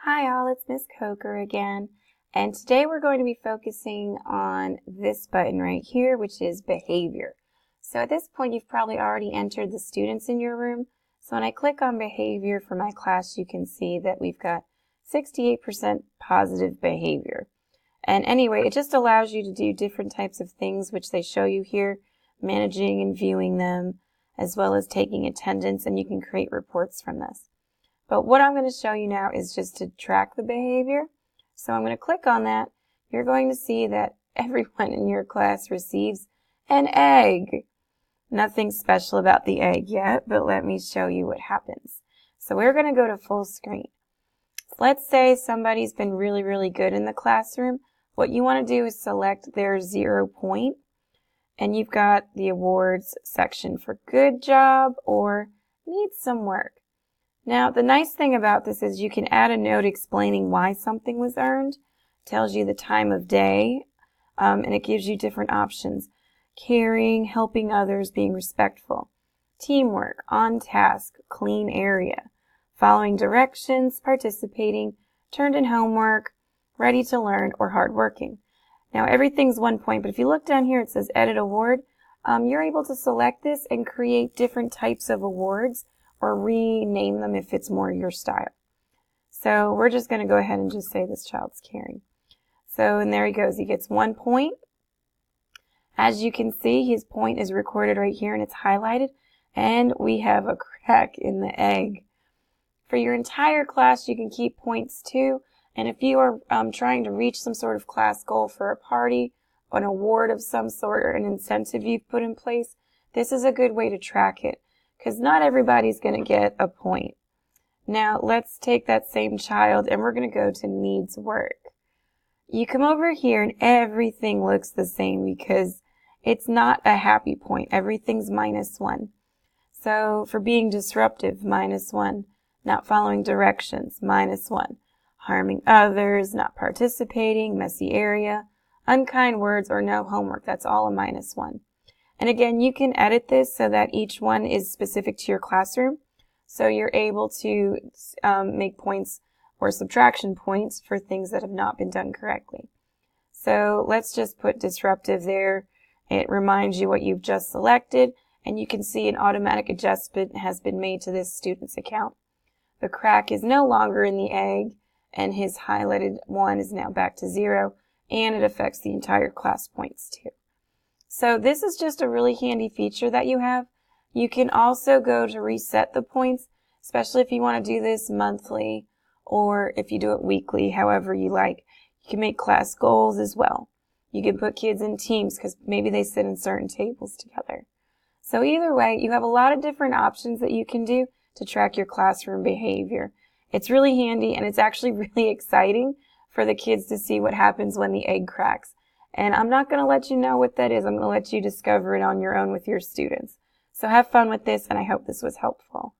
Hi all, it's Miss Coker again, and today we're going to be focusing on this button right here, which is behavior. So at this point, you've probably already entered the students in your room. So when I click on behavior for my class, you can see that we've got 68% positive behavior. And anyway, it just allows you to do different types of things, which they show you here, managing and viewing them, as well as taking attendance, and you can create reports from this. But what I'm going to show you now is just to track the behavior. So I'm going to click on that. You're going to see that everyone in your class receives an egg. Nothing special about the egg yet, but let me show you what happens. So we're going to go to full screen. Let's say somebody's been really good in the classroom. What you want to do is select their 0 point, and you've got the awards section for good job or needs some work. Now, the nice thing about this is you can add a note explaining why something was earned. It tells you the time of day, and it gives you different options. Caring, helping others, being respectful. Teamwork, on task, clean area. Following directions, participating, turned in homework, ready to learn, or hardworking. Now, everything's 1 point, but if you look down here, it says Edit Award. You're able to select this and create different types of awards, or rename them if it's more your style. So we're just going to go ahead and just say this child's caring. So, and there he goes. He gets 1 point. As you can see, his point is recorded right here and it's highlighted. And we have a crack in the egg. For your entire class, you can keep points too. And if you are trying to reach some sort of class goal for a party, an award of some sort, or an incentive you've put in place, this is a good way to track it, because not everybody's going to get a point. Now, let's take that same child and we're going to go to needs work. You come over here and everything looks the same because it's not a happy point. Everything's -1. So for being disruptive, -1. Not following directions, -1. Harming others, not participating, messy area, unkind words, or no homework. That's all a -1. And again, you can edit this so that each one is specific to your classroom. So you're able to make points or subtraction points for things that have not been done correctly. So let's just put disruptive there. It reminds you what you've just selected, and you can see an automatic adjustment has been made to this student's account. The crack is no longer in the egg, and his highlighted one is now back to 0, and it affects the entire class points too. So this is just a really handy feature that you have. You can also go to reset the points, especially if you want to do this monthly or if you do it weekly, however you like. You can make class goals as well. You can put kids in teams because maybe they sit in certain tables together. So either way, you have a lot of different options that you can do to track your classroom behavior. It's really handy and it's actually really exciting for the kids to see what happens when the egg cracks. And I'm not going to let you know what that is. I'm going to let you discover it on your own with your students. So have fun with this, and I hope this was helpful.